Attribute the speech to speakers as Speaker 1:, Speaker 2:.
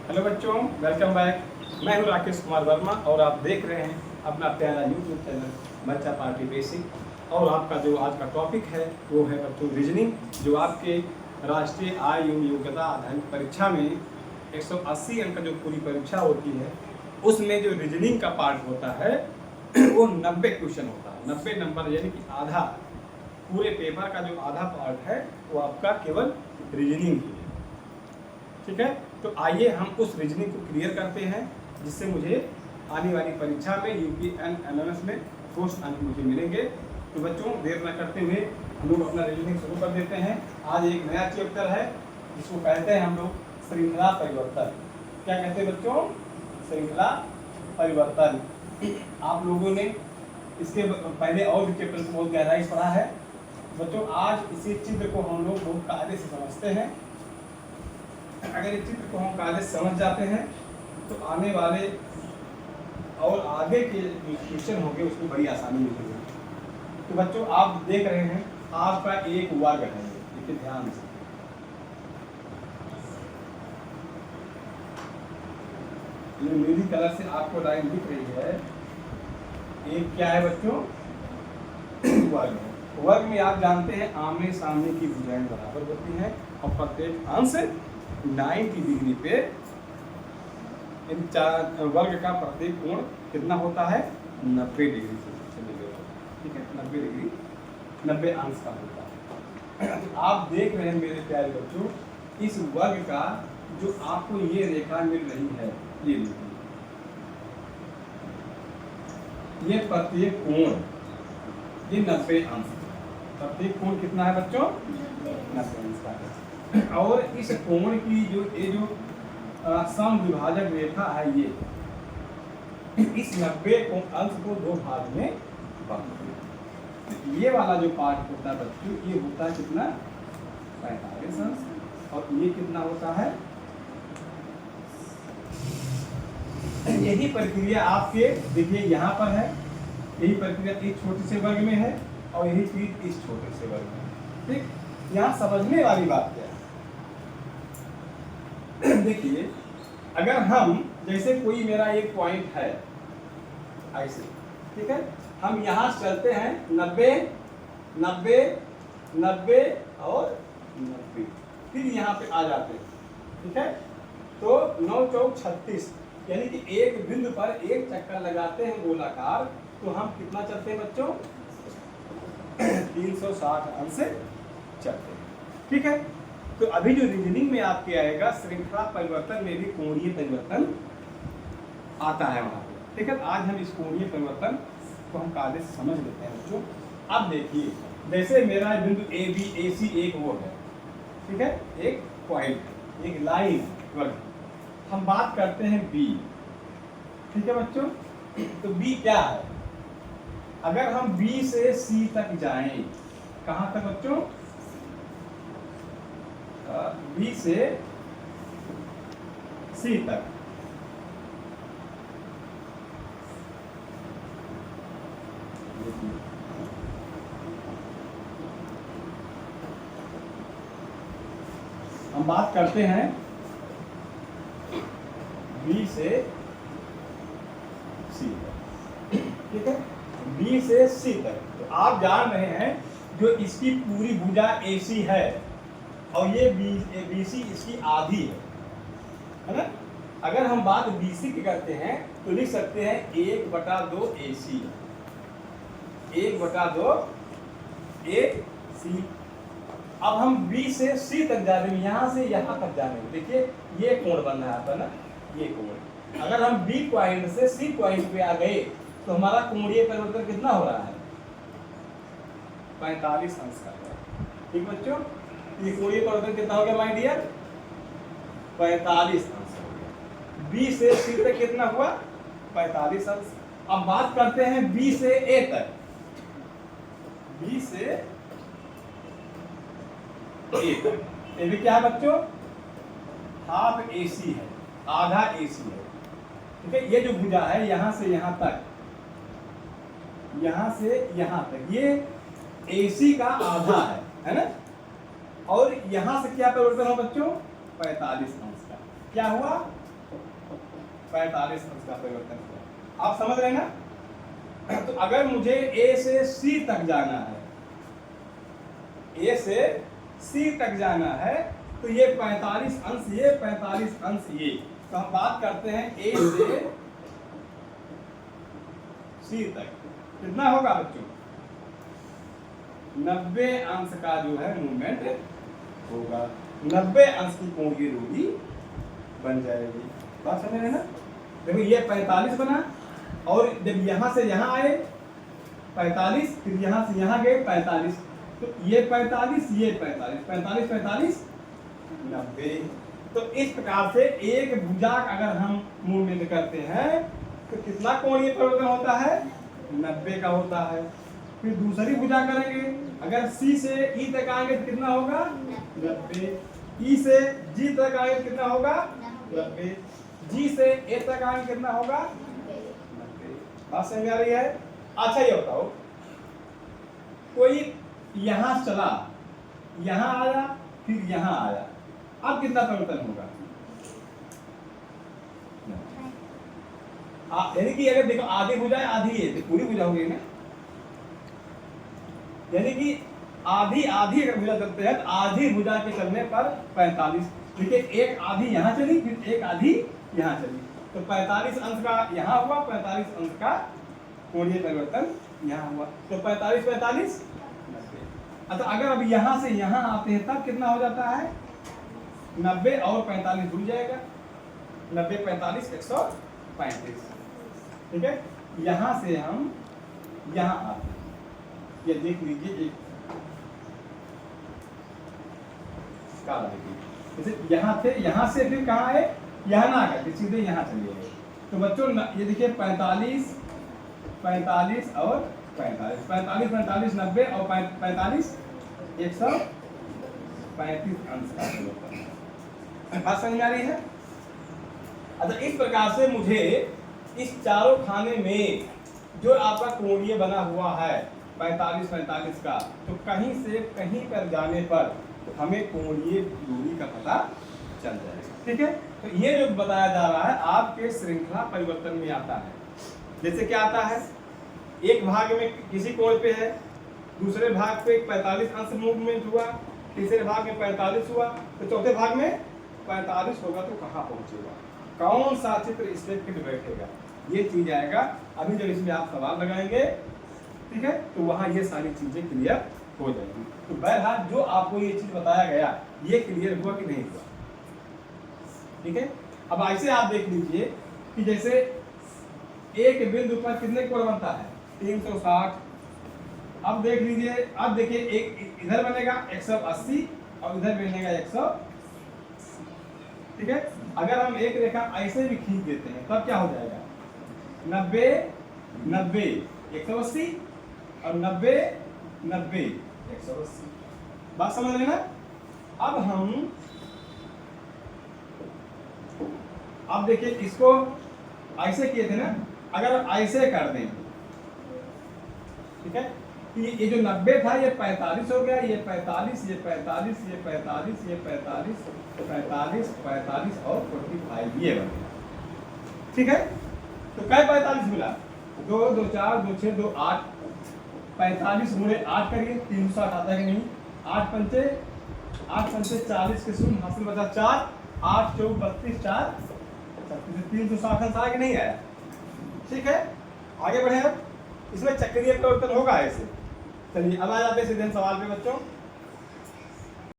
Speaker 1: Hello बच्चों, welcome back. मैं हूं राकेश कुमार वर्मा और आप देख रहे हैं अपना प्यारा यूट्यूब चैनल बच्चा पार्टी बेसिक। और आपका जो आज का टॉपिक है वो है बच्चों रीजनिंग, जो आपके राष्ट्रीय आय एवं योग्यता आधारित परीक्षा में 180 अंक जो पूरी परीक्षा होती है उसमें जो रीजनिंग का पार्ट होता है वो 90 क्वेश्चन होता है। 90 नंबर यानी कि आधा, पूरे पेपर का जो आधा पार्ट है वो आपका केवल रीजनिंग ही है। ठीक है, तो आइए हम उस रीजनिंग को क्लियर करते हैं जिससे मुझे आने वाली परीक्षा में यूपीएससी में ठोस अंक मुझे मिलेंगे। तो बच्चों देर न करते हुए हम लोग अपना रीजनिंग शुरू कर देते हैं। आज एक नया चैप्टर है जिसको कहते हैं हम लोग श्रृंखला परिवर्तन। क्या कहते हैं बच्चों? श्रृंखला परिवर्तन। आप लोगों ने इसके पहले और भी चैप्टर को बहुत गहराई से पढ़ा है। बच्चों आज इसी चित्र को हम लोग बहुत कायदे से समझते हैं। अगर इस चित्र को हम कायदे से समझ जाते हैं तो आने वाले और आगे के जो क्वेश्चन होंगे उसमें बड़ी आसानी मिलेगी। तो बच्चों आप देख रहे हैं आपका एक वर्ग है, देखिए ध्यान से। ये नीली कलर से आपको लाइन दिख रही है, एक क्या है बच्चों? वर्ग है। वर्ग में आप जानते हैं आमने सामने की भुजाएं बराबर होती हैं और प्रत्येक अंश 90 डिग्री पे इन चार वर्ग का प्रत्येक कोण कितना होता है? 90 डिग्री से चलेगा। ठीक है, 90 डिग्री 90 अंश का होता है। तो आप देख रहे हैं मेरे प्यारे बच्चों, इस वर्ग का जो आपको ये रेखा मिल रही है, ये देखिए, ये प्रत्येक कोण ये 90 अंश। प्रत्येक कोण कितना है बच्चों? 90 अंश का है। और इस कोण की जो ये जो समविभाजक रेखा है, ये इस 90 अंश को दो भाग में बांटती है। ये वाला जो पार्ट होता है बच्चों, ये होता है कितना? 45 अंश। और ये कितना होता है? यही प्रक्रिया आपके देखिए यहाँ पर है। यही प्रक्रिया इस छोटे से वर्ग में है और यही चीज इस छोटे से वर्ग में है। ठीक, यहाँ समझने वाली बात क्या है? देखिए, अगर हम जैसे कोई मेरा एक पॉइंट है ऐसे, ठीक है, हम यहाँ चलते हैं 90 90 90 और 90, फिर यहाँ पे आ जाते हैं। ठीक है, तो 9 चौक 36 यानी कि एक बिंदु पर एक चक्कर लगाते हैं गोलाकार, तो हम कितना चलते हैं बच्चों? 360 अंश से चलते हैं। ठीक है, तो अभी जो रीजनिंग में आपके आएगा श्रृंखला परिवर्तन में भी कोणीय परिवर्तन आता है वहां पे। ठीक है, आज हम इस कोणीय परिवर्तन को हम कायदे से समझ लेते हैं बच्चों। अब देखिए, जैसे मेरा बिंदु ए बी ए सी एक वो है, ठीक है, एक पॉइंट, एक लाइन वर्ग। हम बात करते हैं बी। ठीक है बच्चों, तो बी क्या है? अगर हम बी से सी तक जाएं, कहां तक बच्चों? बी से सी तक। हम बात करते हैं बी से सी तक। ठीक है, बी से सी तक। तो आप जान रहे हैं जो इसकी पूरी भुजा AC है और ये BC इसकी आधी है ना? अगर हम बात BC की करते हैं तो लिख सकते हैं 1/2 AC, 1/2 AC। अब हम B से C तक जा रहे हैं, यहाँ से यहाँ तक जा रहे हैं। देखिए ये कोण बन रहा था ना, ये कोण। अगर हम B पॉइंट से C पॉइंट पे आ गए तो हमारा कोणीय परिवर्तन कितना हो रहा है? 45 अंश का। ठीक बच्चों, ये कोणीय परिवर्तन कितना हो गया माय डियर? 45 अंश हो गया। बी से सी तक कितना हुआ? 45 अंश। अब बात करते हैं बी से ए तक। बी से ए तक, ये भी क्या है बच्चों? हाफ AC है, आधा AC है। ठीक है, ये जो भुजा है यहाँ से यहाँ तक, यहाँ से यहाँ तक, ये AC का आधा है ना? और यहां से क्या परिवर्तन हो बच्चों? 45 अंश का। क्या हुआ? 45 अंश का परिवर्तन हुआ। आप समझ रहे हैं ना? तो अगर मुझे ए से सी तक जाना है, ए से सी तक जाना है, तो ये 45 अंश ये, 45 अंश ये। तो हम बात करते हैं ए से सी तक कितना होगा बच्चों? 90 अंश का जो है मूवमेंट होगा, 90 अंश की कोणीय दूरी बन जाएगी। बात समझ रहे ना? देखो ये 45 बना, और जब यहां से यहां आए 45, फिर यहां से यहां गए 45, तो ये 45 ये 45, 45 45 90। तो इस प्रकार से एक भुजा अगर हम मूवमेंट करते हैं तो कितना कोणीय परिवर्तन होता है? 90 का होता है। फिर दूसरी भुजा करेंगे, अगर सी से ई तक आएंगे तो कितना होगा? 90। ई से जी तक आएंगे कितना होगा? 90। जी से ए तक आएंगे कितना होगा? 90। बात समझ आ रही है? अच्छा ये बताओ, कोई यहां चला, यहां आया, फिर यहां आया, अब कितना परिवर्तन होगा? यानी कि अगर देखो आधी भुजा है, आधी है, तो पूरी भुजा होगी ना, यानी कि आधी आधी अगर भुजा करते हैं तो आधी भुजा के चलने पर 45, देखिए एक आधी यहाँ चली, फिर एक आधी यहाँ चली, तो 45 अंश का यहाँ हुआ, 45 अंश का कोणीय परिवर्तन यहाँ हुआ, तो 45 45 90। अच्छा अगर अब यहाँ से यहाँ आते हैं तब कितना हो जाता है? 90 और 45 जुड़ जाएगा, 90 45 135। ठीक है, यहां से हम यहां आते हैं, ये देख लीजिए एक काला देखिए, जैसे यहां थे, यहां से फिर कहां है? यहां ना आकर सीधे यहां चले गए। तो बच्चों ये देखिए 45 45 और 45, 45 45 90 और 45 135 अंश का परिवर्तन। बात समझ में आ रही है? अच्छा इस प्रकार से मुझे इस चारों खाने में जो आपका कोणीय बना हुआ है 45 45 का, तो कहीं से कहीं पर जाने पर हमें कोणीय दूरी का पता चल जाएगा। ठीक है, तो ये जो बताया जा रहा है आपके श्रृंखला परिवर्तन में आता है। जैसे क्या आता है, एक भाग में किसी कोण पे है, दूसरे भाग पे 45 अंश मूवमेंट हुआ, तीसरे भाग में 45 हुआ, तो चौथे भाग में 45 होगा, तो कहाँ पहुंचेगा? कौन सा चित्र इसमें फिट बैठेगा? ये चीज आएगा अभी जब इसमें आप सवाल लगाएंगे, ठीक है, तो वहां ये सारी चीजें क्लियर हो जाएंगी। तो बहरहाल जो आपको ये चीज बताया गया ये क्लियर हुआ कि नहीं हुआ? ठीक है, अब ऐसे आप देख लीजिए कि जैसे एक बिंदु पर कितने कोण बनता है? 360। अब देख लीजिए, अब देखिए एक इधर बनेगा 180 और इधर बनेगा 100। ठीक है, अगर हम एक रेखा ऐसे भी खींच देते हैं तब क्या हो जाएगा? 90 90 180 और 90 90 180। बात समझ रहे ना? अब देखिए इसको ऐसे किए थे ना, अगर ऐसे कर दें, ठीक है, ये जो 90 था ये 45 हो गया, ये 45 ये 45 ये 45 ये 45 45 45 और 45 ये बन गया। ठीक है, तो क्या 45 मिला? 2 2 4 2 6 2 8, 45 गुणे 8 करिए, 360 आता है कि नहीं? 8 पंचे 40 के शून्य हासिल बचा 4, 8 चौक 32 4 360 अंश आया कि नहीं आया? ठीक है, आगे बढ़े। अब इसमें चक्रीय परिवर्तन होगा ऐसे। चलिए अब आ जाते हैं सीधे सवाल पे बच्चों।